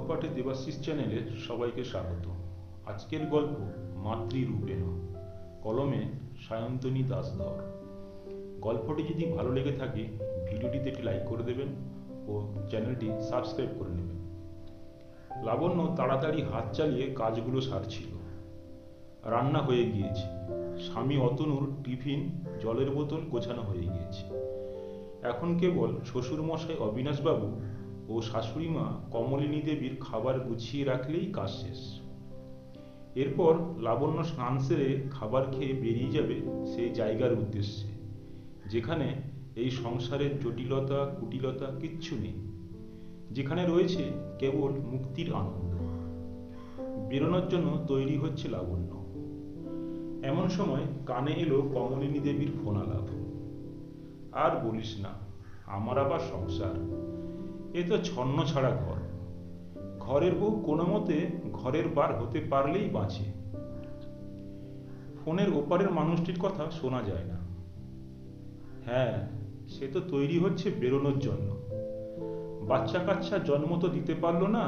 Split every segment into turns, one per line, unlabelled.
পাঠে দেবাশিস চ্যানেলে সবাইকে স্বাগত। আজকের গল্প মাতৃরূপেণ, কলমে সায়ন্তনী দাসধর। গল্পটি যদি ভালো লেগে থাকে ভিডিওটিতে একটি লাইক করে দেবেন ও চ্যানেলটি সাবস্ক্রাইব করে নেবেন। লাবণ্য তাড়াতাড়ি হাত চালিয়ে কাজগুলো সারছিল। রান্না হয়ে গিয়েছে, স্বামী অতনুর টিফিন, জলের বোতল গোছানো হয়ে গিয়েছে। এখন কেবল শ্বশুরমশাই অবিনাশবাবু ও শাশুড়ি মা কমলিনী দেবীর খাবার গুছিয়ে রাখলেই কাজ শেষ। এরপর লাবণ্য স্নান সেরে খাবার খেয়ে বেরিয়ে যাবে সেই জায়গার উদ্দেশ্যে যেখানে এই সংসারের জটিলতা কুটিলতা কিচ্ছু নেই, যেখানে রয়েছে কেবল মুক্তির আনন্দ। বেরোনোর জন্য তৈরি হচ্ছে লাবণ্য। এমন সময় কানে এলো কমলিনী দেবীর ফোন আলাপ। আর বলিস না, আমার আবার সংসার, এ তো ছন্ন ছাড়া ঘর। ঘরের বউ কোনো মতে ঘরের বার হতে পারলেই বাঁচে। ফোনের ওপারের মানুষটির কথা শোনা যায় না। হ্যাঁ, সে তো তৈরি হচ্ছে বেরোনোর জন্য। বাচ্চা কাচ্চা জন্ম তো দিতে পারলো না,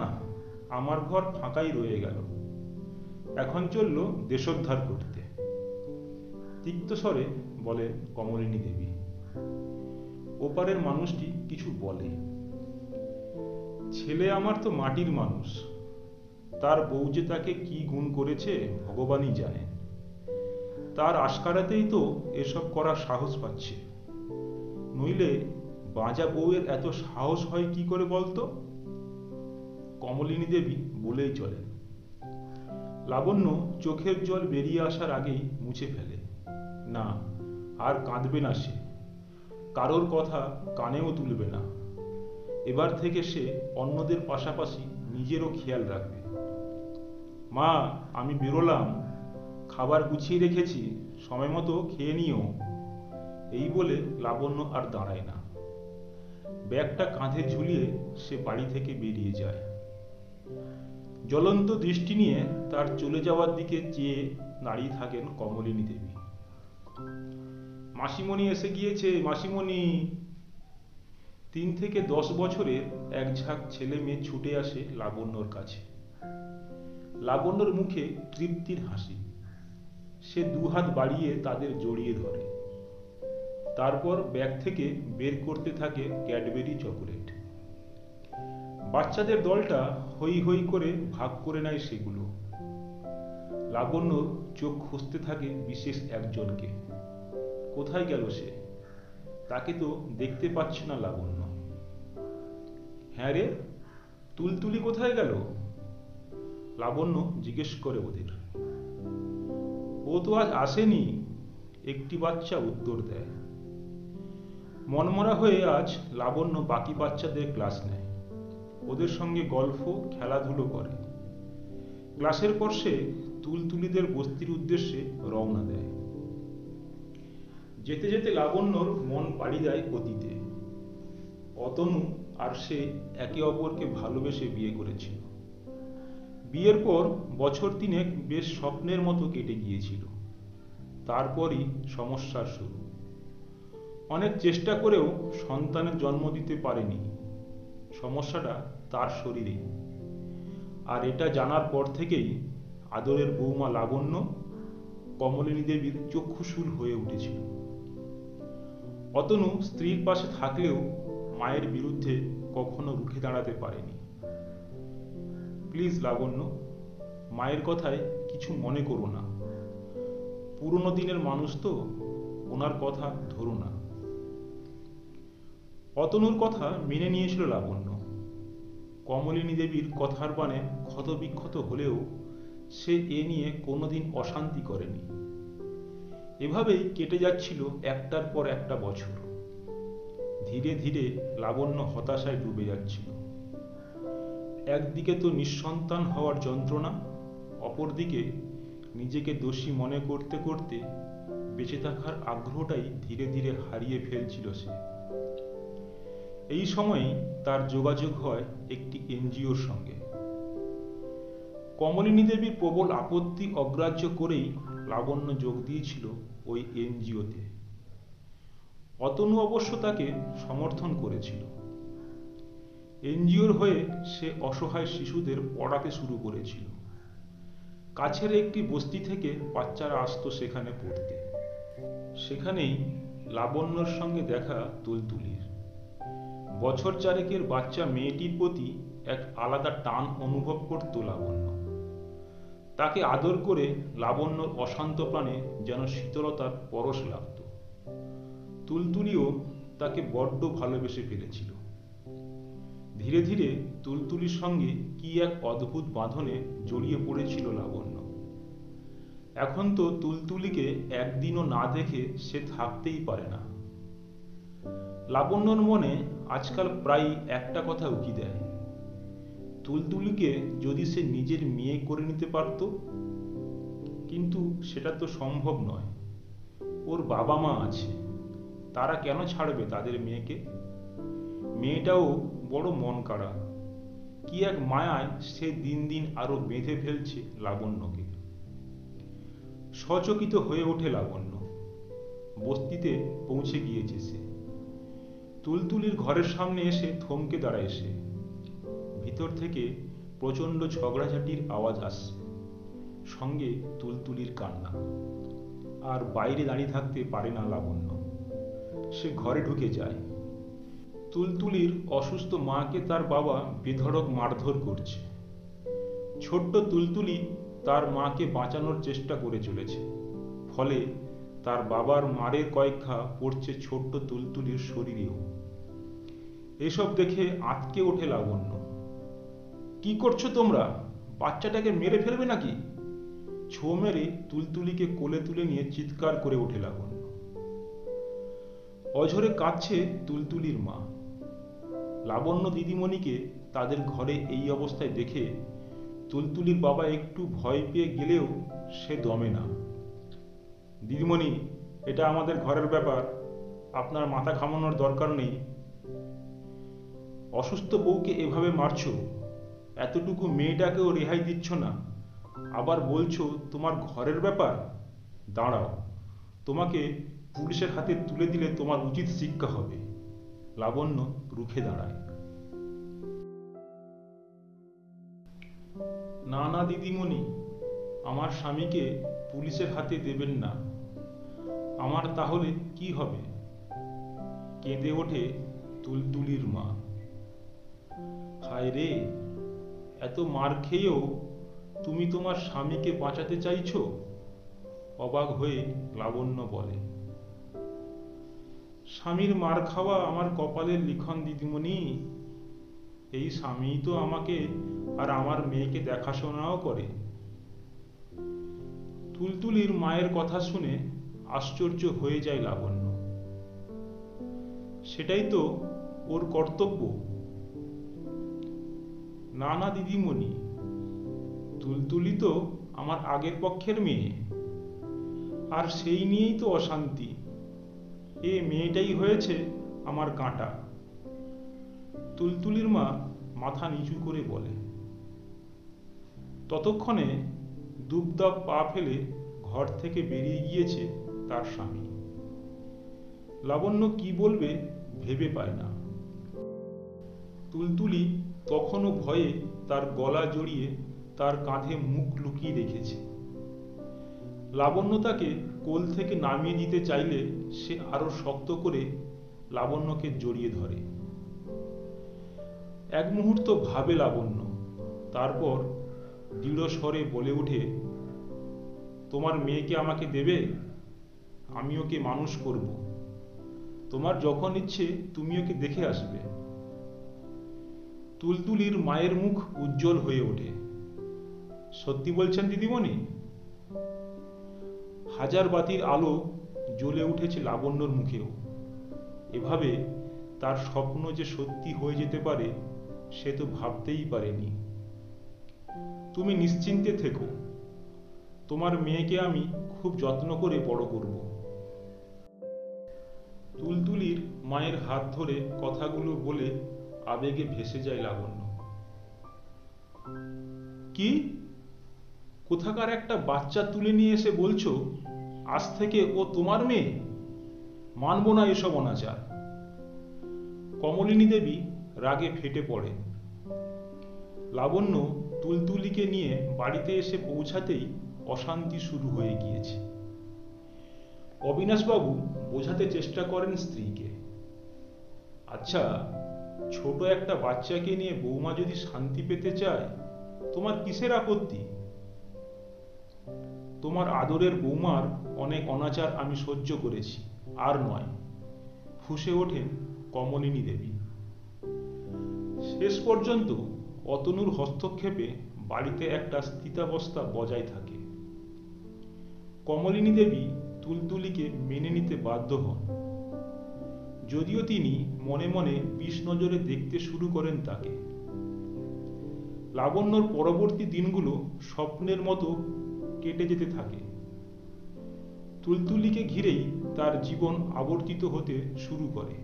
আমার ঘর ফাঁকাই রয়ে গেল। এখন চলল দেশোদ্ধার করতে, তিক্ত স্বরে বলে কমলিনী দেবী। ওপারের মানুষটি কিছু বলে। ছেলে আমার তো মাটির মানুষ, তার বউ যে তাকে কি গুণ করেছে ভগবানই জানে। তার আশকারাতেই তো এসব করার সাহস পাচ্ছে, নইলে বাঁজা বউয়ের এত সাহস হয় কি করে বলতো? কমলিনী দেবী বলেই চলেন। লাবণ্য চোখের জল বেরিয়ে আসার আগেই মুছে ফেলে। না, আর কাঁদবে না সে, কারোর কথা কানেও তুলবে না। এবার থেকে সে অন্যদের পাশাপাশি নিজেরও খেয়াল রাখবে। মা, আমি বেরোলাম, খাবার গুছিয়ে রেখেছি, সময় মতো খেয়ে নিও। এই বলে লাবণ্য আর দাঁড়ায় না। ব্যাগটা কাঁধে ঝুলিয়ে সে বাড়ি থেকে বেরিয়ে যায়। জ্বলন্ত দৃষ্টি নিয়ে তার চলে যাওয়ার দিকে চেয়ে দাঁড়িয়ে থাকেন কমলিনী দেবী। মাসিমণি এসে গিয়েছে, মাসিমণি। 3 থেকে 10 বছরের এক ঝাঁক ছেলে মেয়ে ছুটে আসে লাবণ্যর কাছে। লাবণ্যর মুখে তৃপ্তির হাসি। সে দুহাত বাড়িয়ে তাদের জড়িয়ে ধরে। তারপর ব্যাগ থেকে বের করতে থাকে ক্যাডবেরি চকোলেট। বাচ্চাদের দলটা হই হই করে ভাগ করে নেয় সেগুলো। লাবণ্যর চোখ খুঁজতে থাকে বিশেষ একজনকে। কোথায় গেল সে? তাকে তো দেখতে পাচ্ছে না লাবণ্য। হ্যাঁ রে, তুলতুলি কোথায় গেল? লাবণ্য জিজ্ঞেস করে ওদের। ও তো আজ আসেনি, একটি বাচ্চা উত্তর দেয়। মনমরা হয়ে আজ লাবণ্য বাকি বাচ্চাদের ক্লাস নেয়, ওদের সঙ্গে গল্প খেলাধুলো করে। ক্লাসের পর সে তুলতুলিদের বস্তির উদ্দেশ্যে রওনা দেয়। যেতে যেতে লাবণ্যর মন পাড়ি দেয় অতীতে। অতনু আর সে একে অপরকে ভালোবেসে বিয়ে করেছিল। বিয়ের পর বছর 3 বেশ স্বপ্নের মতো কেটে গিয়েছিল। তারপরই সমস্যার শুরু। অনেক চেষ্টা করেও সন্তানের জন্ম দিতে পারেনি। সমস্যাটা তার শরীরে। আর এটা জানার পর থেকেই আদরের বৌমা লাবণ্য কমলিনী দেবীর চক্ষুশূল হয়ে উঠেছিল। অতনু স্ত্রীর পাশে থাকলেও মায়ের বিরুদ্ধে কখনো রুখে দাঁড়াতে পারেনি। প্লিজ লাবণ্য, মায়ের কথায় কিছু মনে করো না। পুরনো দিনের মানুষ তো, ওনার কথা ধরো না। অতনুর কথা মেনে নিয়েছিল লাবণ্য। কমলিনী দেবীর কথার বাণে ক্ষতবিক্ষত হলেও সে এ নিয়ে কোনোদিন অশান্তি করেনি। এভাবেই কেটে যাচ্ছিল একটার পর একটা বছর। ধীরে ধীরে লাবণ্য হতাশায় ডুবে যাচ্ছিল। একদিকে তো নিঃসন্তান হওয়ার যন্ত্রণা, অপরদিকে নিজেকে দোষী মনে করতে করতে বেঁচে থাকার আগ্রহটাই ধীরে ধীরে হারিয়ে ফেলছিল সে। এই সময়েই তার যোগাযোগ হয় একটি এনজিওর সঙ্গে। কমলিনী দেবীর প্রবল আপত্তি অগ্রাহ্য করেই লাবণ্য যোগ দিয়েছিল ওই এনজিওতে। অতনু অবশ্য তাকে সমর্থন করেছিল। এনজিওর হয়ে সে অসহায় শিশুদের পড়াতে শুরু করেছিল। কাছের একটি বস্তি থেকে বাচ্চারা আসতো সেখানে পড়তে। সেখানেই লাবণ্যর সঙ্গে দেখা তুলতুলির। বছর চারেকের বাচ্চা মেয়েটির প্রতি এক আলাদা টান অনুভব করত লাবণ্য। তাকে আদর করে লাবণ্যর অশান্ত প্রাণে যেন শীতলতার পরশ লাগত। তুলতুলিও তাকে বড্ড ভালোবেসে ফেলেছিল। ধীরে ধীরে তুলতুলির সঙ্গে কি এক অদ্ভুত বাঁধনে জড়িয়ে পড়েছিল লাবণ্য। এখন তো তুলতুলিকে একদিনও না দেখে সে থাকতেই পারে না। লাবণ্যর মনে আজকাল প্রায় একটা কথা উকি দেয়, তুলতুলিকে যদি সে নিজের মেয়ে করে নিতে পারত। কিন্তু সেটা তো সম্ভব নয়। ওর বাবা মা আছে, তারা কেন ছাড়বে তাদের মেয়েকে? মেয়েটাও বড় মন কাড়া। কি এক মায়ায় সে দিন দিন আরো বেঁধে ফেলছে লাবণ্যকে। সচকিত হয়ে ওঠে লাবণ্য। বস্তিতে পৌঁছে গিয়েছে সে। তুলতুলির ঘরের সামনে এসে থমকে দাঁড়ায় সে। ভিতর থেকে প্রচন্ড ঝগড়াঝাটির আওয়াজ আসছে, সঙ্গে তুলতুলির কান্না। আর বাইরে দাঁড়িয়ে থাকতে পারে না লাবণ্য। সে ঘরে ঢুকে যায়। তুলতুলির অসুস্থ মাকে তার বাবা বেধড়ক মারধর করছে। ছোট্ট তুলতুলি তার মাকে বাঁচানোর চেষ্টা করে চলেছে। ফলে তার বাবার মারের কয়েকঘা পড়ছে ছোট্ট তুলতুলির শরীরেও। এসব দেখে আঁতকে ওঠে লাবণ্য। কি করছো তোমরা? বাচ্চাটাকে মেরে ফেলবে নাকি? ছো মেরে তুলতুলিকে কোলে তুলে নিয়ে চিৎকার করে ওঠে লাবণ্য। অঝরে কাঁদছে তুলতুলির মা। লাবণ্য দিদিমণিকে তাদের ঘরে এই অবস্থায় দেখে তুলতুলির বাবা একটু ভয় পেয়ে গেলেও সে দমে না। দিদিমণি, এটা আমাদের ঘরের ব্যাপার, আপনার মাথা ঘামানোর দরকার নেই। অসুস্থ বউকে এভাবে মারছো, এতটুকু মেয়েটাকেও রেহাই দিচ্ছ না, আবার বলছো তোমার ঘরের ব্যাপার? দাঁড়াও, তোমাকে পুলিশের হাতে তুলে দিলে তোমার উচিত শিক্ষা হবে। লাবণ্য রুখে দাঁড়ায়। না না দিদিমণি, আমার স্বামীকে পুলিশের হাতে দেবেন না। আমার তাহলে কি হবে? কেঁদে ওঠে তুলতুলির মা। হায় রে, এত মার খেয়েও তুমি তোমার স্বামীকে বাঁচাতে চাইছো? অবাক হয়ে লাবণ্য বলে। স্বামীর মার খাওয়া আমার কপালের লিখন দিদিমণি। এই স্বামী তো আমাকে আর আমার মেয়েকে দেখাশোনাও করে। তুলতুলির মায়ের কথা শুনে আশ্চর্য হয়ে যায় লাবণ্য। সেটাই তো ওর কর্তব্য। না না দিদিমণি, তুলতুলি তো আমার আগের পক্ষের মেয়ে, আর সেই নিয়েই তো অশান্তি। এ মেয়েটাই হয়েছে আমার কাঁটা। তুলতুলির মা মাথা নিচু করে বলে। ততক্ষণে দুবদাব পা ফেলে ঘর থেকে বেরিয়ে গিয়েছে তার স্বামী। লাবণ্য কি বলবে ভেবে পায় না। তুলতুলি তখনও ভয়ে তার গলা জড়িয়ে তার কাঁধে মুখ লুকিয়ে রেখেছে। লাবণ্য তাকে কোল থেকে নামিয়ে দিতে চাইলে সে আরো শক্ত করে লাবণ্যকে জড়িয়ে ধরে। এক মুহূর্ত ভাবে লাবণ্য, তারপর দৃঢ় স্বরে বলে ওঠে, তোমার মেয়েকে আমাকে দেবে? আমি ওকে মানুষ করব। তোমার যখন ইচ্ছে তুমি ওকে দেখে আসবে। তুলতুলির মায়ের মুখ উজ্জ্বল হয়ে ওঠে। সত্যি বলছেন দিদিমণি? হাজার বাতির আলো জ্বলে উঠেছে লাবণ্যর মুখেও। এভাবে তার স্বপ্ন যে সত্যি হয়ে যেতে পারে সে তো ভাবতেই পারেনি। তুমি নিশ্চিন্তে থেকো, তোমার মেয়েকে আমি খুব যত্ন করে বড় করব। তুলতুলির মায়ের হাত ধরে কথাগুলো বলে আবেগে ভেসে যায় লাবণ্য। কি? কোথাকার একটা বাচ্চা তুলে নিয়ে এসে বলছো আজ থেকে ও তোমার মেয়ে? মানব না এসব অনাচার। কমলিনী দেবী রাগে ফেটে পড়ে। লাবণ্য তুলতুলিকে নিয়ে বাড়িতে এসে পৌঁছাতেই অশান্তি শুরু হয়ে গিয়েছে। অবিনাশবাবু বোঝাতে চেষ্টা করেন স্ত্রীকে, আচ্ছা, ছোট একটা বাচ্চাকে নিয়ে বৌমা যদি শান্তি পেতে চায়, তোমার কিসের আপত্তি? তোমার আদরের বৌমার অনেক অনাচার আমি সহ্য করেছি, আর নয়, ফুঁসে ওঠেন কমলিনী দেবী। শেষ পর্যন্ত অতনুর হস্তক্ষেপে বাড়িতে একটা স্থিতাবস্থা বজায় থাকে। কমলিনী দেবী তুলতুলিকে মেনে নিতে বাধ্য হন, যদিও তিনি মনে মনে বিষ নজরে দেখতে শুরু করেন তাকে। লাবণ্যর পরবর্তী দিনগুলো স্বপ্নের মতো কেটে যেতে থাকে। তুলতুলিকে ঘিরেই তার জীবন আবর্তিত হতে শুরু করে।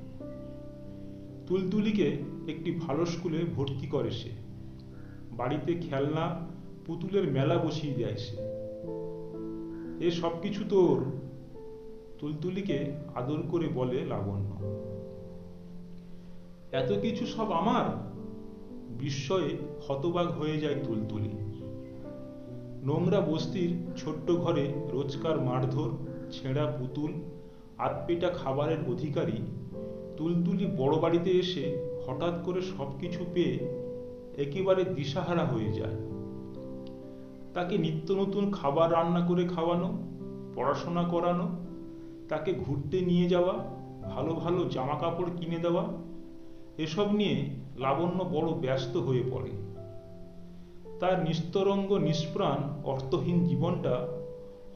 তুলতুলিকে একটি ভালো স্কুলে ভর্তি করে সে। বাড়িতে খেলনা পুতুলের মেলা বসিয়ে দেয় সে। এ সবকিছু তোর, তুলতুলিকে আদর করে বলে লাবণ্য। এত কিছু সব আমার? বিস্ময়ে হতবাক হয়ে যায় তুলতুলি। নোংরা বস্তির ছোট্ট ঘরে রোজকার মারধর, ছেঁড়া পুতুল, আধপেটা খাবারের অধিকারী তুলতুলি বড় বাড়িতে এসে হঠাৎ করে সবকিছু পেয়ে একেবারে দিশাহারা হয়ে যায়। তাকে নিত্য নতুন খাবার রান্না করে খাওয়ানো, পড়াশোনা করানো, তাকে ঘুরতে নিয়ে যাওয়া, ভালো ভালো জামা কাপড় কিনে দেওয়া, এসব নিয়ে লাবণ্য বড় ব্যস্ত হয়ে পড়ে। তার নিস্তরঙ্গ নিষ্প্রাণ অর্থহীন জীবনটা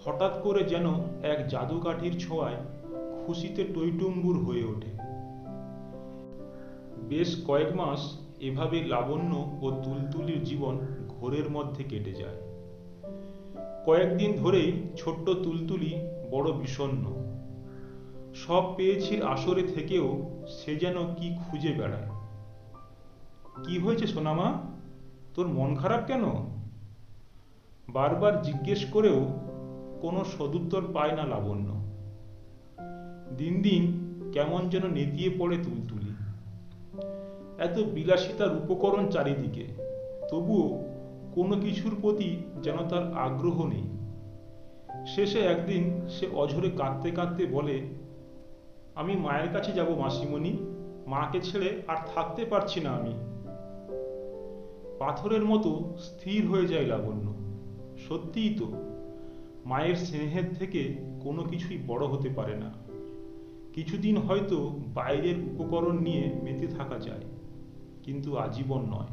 হঠাৎ করে যেন এক জাদুকাঠির ছোঁয়ায় খুশিতে টইটুম্বুর হয়ে ওঠে। বেশ কয়েক মাস এভাবে লাবণ্য ও তুলতুলির জীবন ঘোরের মধ্যে কেটে যায়। কয়েকদিন ধরেই ছোট্ট তুলতুলি বড় বিষণ্ণ। সব পেয়েছির আসরে থেকেও সে যেন কি খুঁজে বেড়ায়। কি হয়েছে সোনামা, তোর মন খারাপ কেন? বারবার জিজ্ঞেস করেও কোনো সদুত্তর পায় না লাবণ্য। দিন দিন কেমন যেন নেতিয়ে পড়ে তুলতুলি। এত বিলাসিতার উপকরণ চারিদিকে, তবুও কোনো কিছুর প্রতি যেন তার আগ্রহ নেই। শেষে একদিন সে অঝরে কাঁদতে কাঁদতে বলে, আমি মায়ের কাছে যাব মাসিমণি, মাকে ছেড়ে আর থাকতে পারছি না আমি। পাথরের মতো স্থির হয়ে যায় লাবণ্য। সত্যিই তো, মায়ের স্নেহের থেকে কোনো কিছুই বড় হতে পারে না। কিছুদিন হয়তো বাইরের উপকরণ নিয়ে মেতে থাকা যায়, কিন্তু আজীবন নয়।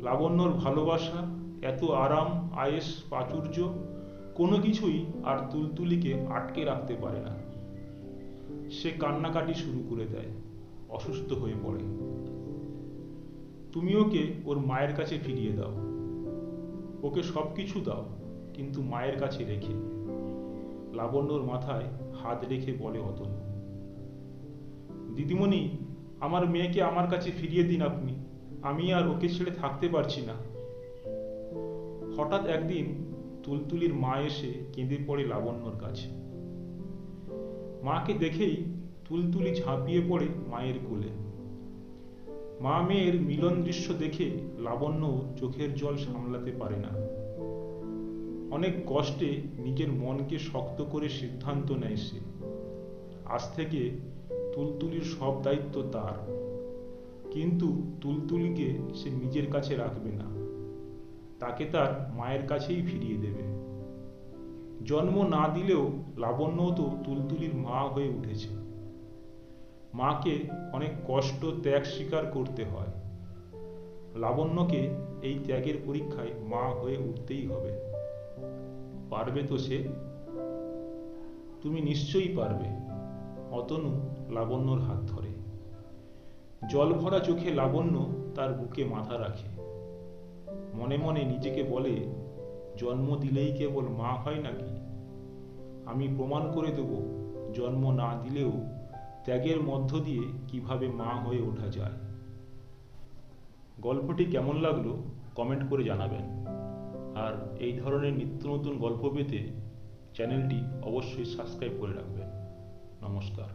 লাবণ্যর ভালোবাসা, এত আরাম, আয়েশ, প্রাচুর্য, কোনো কিছুই আর তুলতুলিকে আটকে রাখতে পারে না। সে কান্নাকাটি শুরু করে দেয়, অসুস্থ হয়ে পড়ে। তুমি ওকে ওর মায়ের কাছে ফিরিয়ে দাও, ওকে সবকিছু দাও, কিন্তু মায়ের কাছে রেখে। লাবণ্যর মাথায় হাত রেখে বলে অতনু। দিদিমণি, আমার মেয়েকে আমার কাছে ফিরিয়ে দিন আপনি, আমি আর ওকে ছেড়ে থাকতে পারছি না। হঠাৎ একদিন তুলতুলির মা এসে কেঁদে পড়ে লাবণ্যর কাছে। মাকে দেখেই তুলতুলি ঝাঁপিয়ে পড়ে মায়ের কোলে। মা মেয়ের মিলন দৃশ্য দেখে লাবণ্য চোখের জল সামলাতে পারে না। অনেক কষ্টে নিজের মনকে শক্ত করে সিদ্ধান্ত নেয় সে, আজ থেকে তুলতুলির সব দায়িত্ব তার। কিন্তু তুলতুলিকে সে নিজের কাছে রাখবে না, তাকে তার মায়ের কাছেই ফিরিয়ে দেবে। জন্ম না দিলেও লাবণ্য তো তুলতুলির মা হয়ে উঠেছে। মাকে অনেক কষ্ট, ত্যাগ স্বীকার করতে হয়। লাবণ্যকে এই ত্যাগের পরীক্ষায় মা হয়ে উঠতেই হবে। পারবে তো সে? তুমি নিশ্চয়ই পারবে। অতনু লাবণ্যর হাত ধরে। জল ভরা চোখে লাবণ্য তার বুকে মাথা রাখে। মনে মনে নিজেকে বলে, জন্ম দিলেই কেবল মা হয় নাকি? আমি প্রমাণ করে দেব, জন্ম না দিলেও ত্যাগের মধ্য দিয়ে কিভাবে মা হয়ে ওঠা যায়। গল্পটি কেমন লাগলো কমেন্ট করে জানাবেন। আর এই ধরনের নিত্য নতুন গল্প পেতে চ্যানেলটি অবশ্যই সাবস্ক্রাইব করে রাখবেন। নমস্কার।